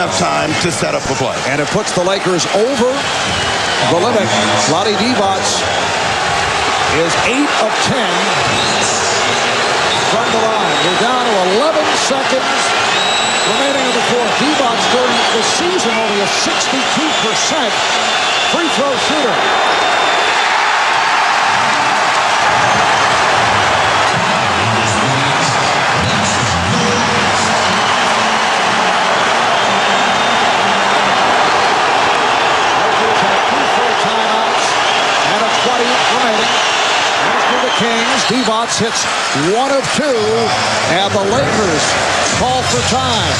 enough time to set up a play. And it puts the Lakers over the limit. Vlade Divac is 8 of 10 from the line. We're down to 11 seconds remaining in the fourth. Divac during the season only a 62% free throw shooter. Kings. Divac hits 1 of 2, and the Lakers call for time.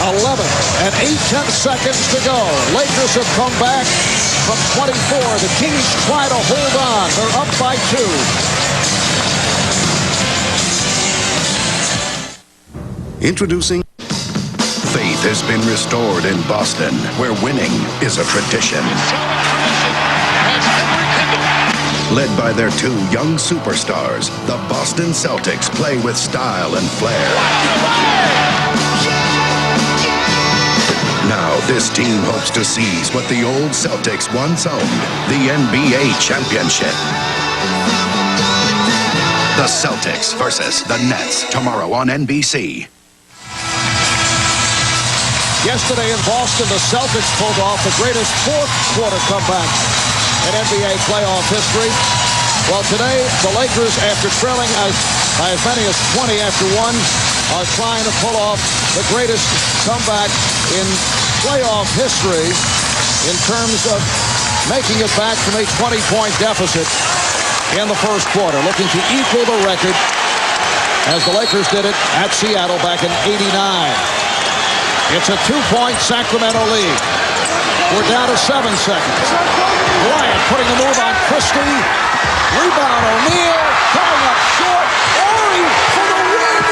11 and 8/10 seconds to go. Lakers have come back from 24. The Kings try to hold on. They're up by 2. Introducing. Faith has been restored in Boston, where winning is a tradition. Led by their 2 young superstars, the Boston Celtics play with style and flair. Now this team hopes to seize what the old Celtics once owned, the NBA championship. The Celtics versus the Nets, tomorrow on NBC. Yesterday in Boston, the Celtics pulled off the greatest fourth-quarter comeback in NBA playoff history. Well, today, the Lakers, after trailing by as many as 20 after 1, are trying to pull off the greatest comeback in playoff history in terms of making it back from a 20-point deficit in the first quarter, looking to equal the record as the Lakers did it at Seattle back in '89. It's a 2-point Sacramento lead. We're down to 7 seconds. Bryant putting the move on Christie. Rebound O'Neal. Coming up short. Horry for the win.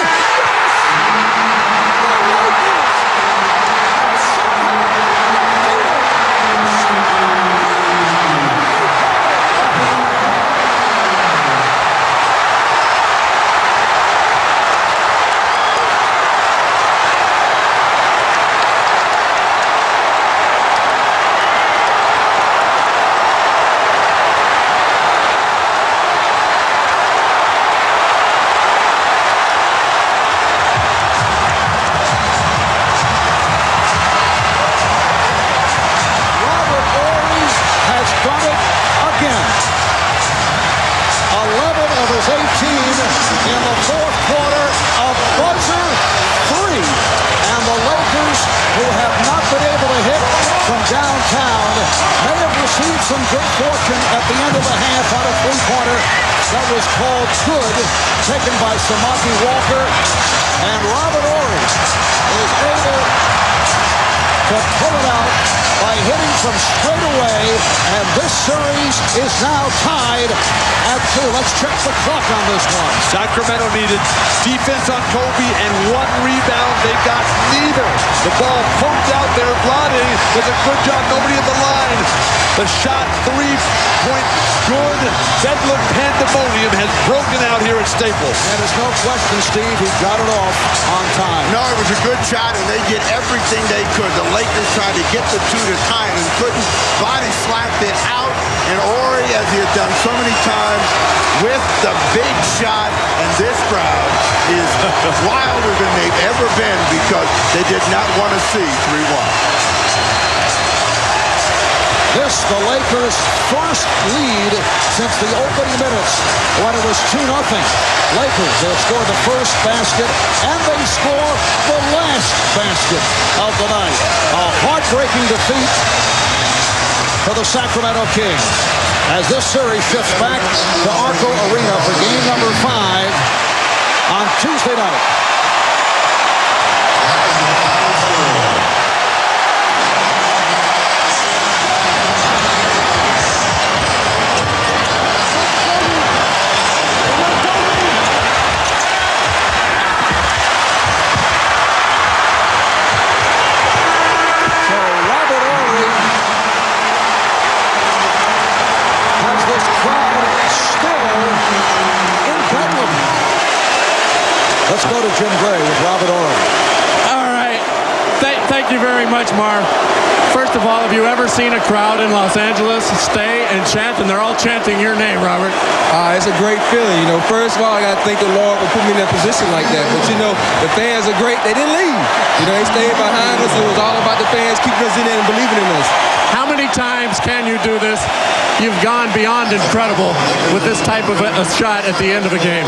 Some good fortune at the end of the half on a three-pointer that was called good, taken by Samaki Walker, and Robert Horry is able to pull it out by hitting from straight away, and this series is now tied at 2. Let's check the clock on this one. Sacramento needed defense on Kobe and 1 rebound. They got neither. The ball poked out there. Vlade does a good job. Nobody at the line. The shot, 3-point good. Bedlam pandemonium has broken out here at Staples. And there's no question, Steve, he got it off on time. No, it was a good shot, and they did everything they could. The Lakers tried to get the 2 to tie it and couldn't. Body slapped it out, and Horry, as he had done so many times, with the big shot, and this crowd is wilder than they've ever been because they did not want to see 3-1. This, the Lakers' first lead since the opening minutes when it was 2-0. Lakers, they'll score the first basket, and they score the last basket of the night. A heartbreaking defeat for the Sacramento Kings as this series shifts back to Arco Arena for game number 5 on Tuesday night. Let's go to Jim Gray with Robert Horry. All right. thank you very much, Marv. First of all, have you ever seen a crowd in Los Angeles stay and chant, and they're all chanting your name, Robert? It's a great feeling. You know, first of all, I got to thank the Lord for putting me in that position like that. But, you know, the fans are great. They didn't leave. You know, they stayed behind us. It was all about the fans keeping us in there and believing in us. How many times can you do this? You've gone beyond incredible with this type of a shot at the end of a game.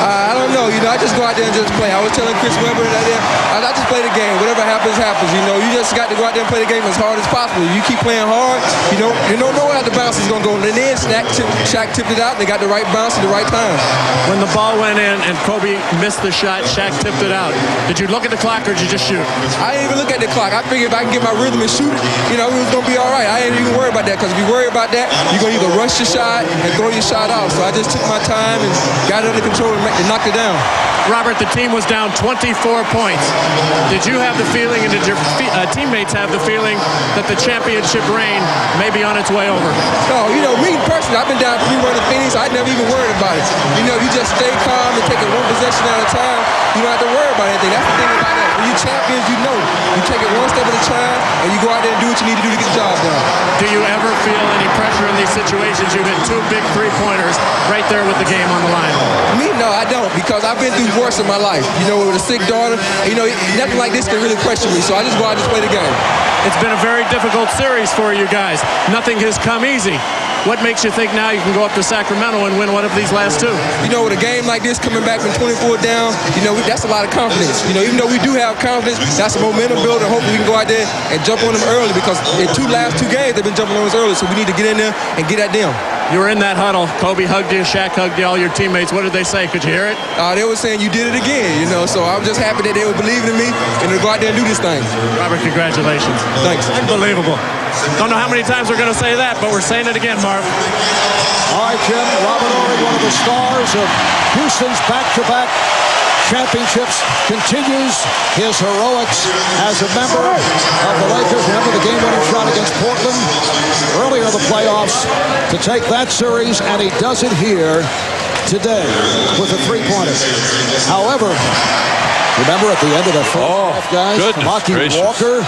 I don't know. You know, I just go out there and just play. I was telling Chris Webber that I just play the game. Whatever happens, happens. You know, you just got to go out there and play the game as hard as possible. You keep playing hard, you don't know where the bounce is going to go. And then Shaq tipped it out, and they got the right bounce at the right time. When the ball went in and Kobe missed the shot, Shaq tipped it out. Did you look at the clock or did you just shoot? I didn't even look at the clock. I figured if I can get my rhythm and shoot it, you know, it was going to be all right. I ain't even worried about that, because if you worry about that, you're going to either rush your shot and throw your shot off. So I just took my time and got it under control and knocked it down. Robert, the team was down 24 points. Did you have the feeling, and did your teammates have the feeling that the championship reign may be on its way over? No, you know, me personally, I've been down 3-1 in Phoenix. I never even worried about it. You know, you just stay calm and take it one possession at a time. You don't have to worry about anything. That's the thing about that. When you champions, you know. You take it one step at a time, and you go out there and do what you need to do to get the job done. Do you ever feel any pressure in these situations? You hit 2 big three-pointers right there with the game on the line. Me, no, I don't, because I've been through worse in my life. You know, with a sick daughter, you know, nothing like this can really question me. So I just go out and just play the game. It's been a very difficult series for you guys. Nothing has come easy. What makes you think now you can go up to Sacramento and win one of these last 2? You know, with a game like this, coming back from 24 down, you know, that's a lot of confidence. You know, even though we do have confidence, that's a momentum builder. Hopefully we can go out there and jump on them early, because in last two games, they've been jumping on us early. So we need to get in there and get at them. You were in that huddle. Kobe hugged you, Shaq hugged you, all your teammates. What did they say? Could you hear it? They were saying you did it again, you know. So I'm just happy that they were believing in me and to go out there and do this thing. Robert, congratulations. Thanks. Unbelievable. Don't know how many times we're going to say that, but we're saying it again, Marv. All right, Jim. Robert Horry, one of the stars of Houston's back-to-back championships, continues his heroics as a member of the Lakers. Remember the game-winning shot against Portland earlier in the playoffs to take that series, and he does it here today with a three-pointer. However, remember at the end of the first half, guys, Rocky Walker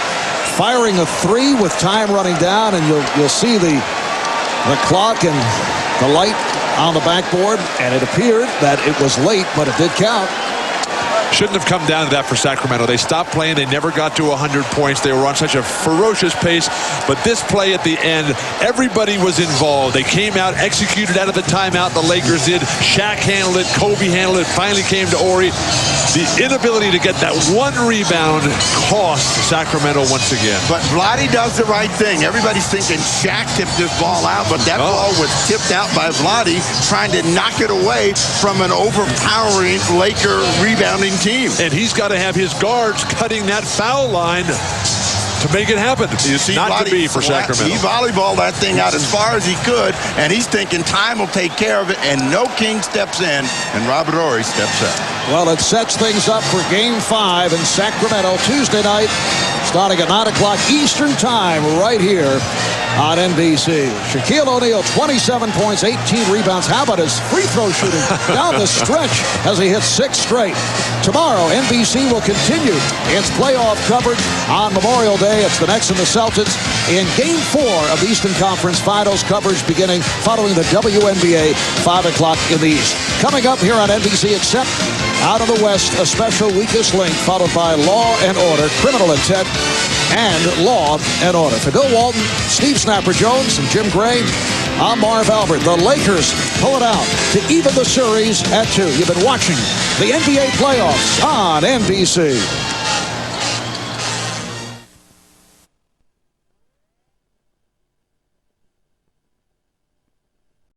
firing a 3 with time running down, and you'll see the clock and the light on the backboard, and it appeared that it was late, but it did count. Shouldn't have come down to that for Sacramento. They stopped playing. They never got to 100 points. They were on such a ferocious pace. But this play at the end, everybody was involved. They came out, executed out of the timeout. The Lakers did. Shaq handled it. Kobe handled it. Finally came to Horry. The inability to get that one rebound cost Sacramento once again. But Vlade does the right thing. Everybody's thinking Shaq tipped this ball out, but that ball was tipped out by Vlade trying to knock it away from an overpowering Laker rebounding team. And he's got to have his guards cutting that foul line to make it happen. You see, not Vlade, to be for Sacramento. He volleyballed that thing out as far as he could, and he's thinking time will take care of it, and no king steps in, and Robert Horry steps up. Well, it sets things up for Game 5 in Sacramento Tuesday night, starting at 9 o'clock Eastern Time right here on NBC. Shaquille O'Neal, 27 points, 18 rebounds. How about his free throw shooting down the stretch as he hits 6 straight? Tomorrow, NBC will continue its playoff coverage on Memorial Day. It's the Knicks and the Celtics in Game 4 of the Eastern Conference Finals, coverage beginning following the WNBA, 5 o'clock in the East. Coming up here on NBC, except out of the West, a special Weakest Link, followed by Law and Order, Criminal Intent, and Law and Order. For Bill Walton, Steve Snapper Jones, and Jim Gray, I'm Marv Albert. The Lakers pull it out to even the series at 2. You've been watching the NBA playoffs on NBC.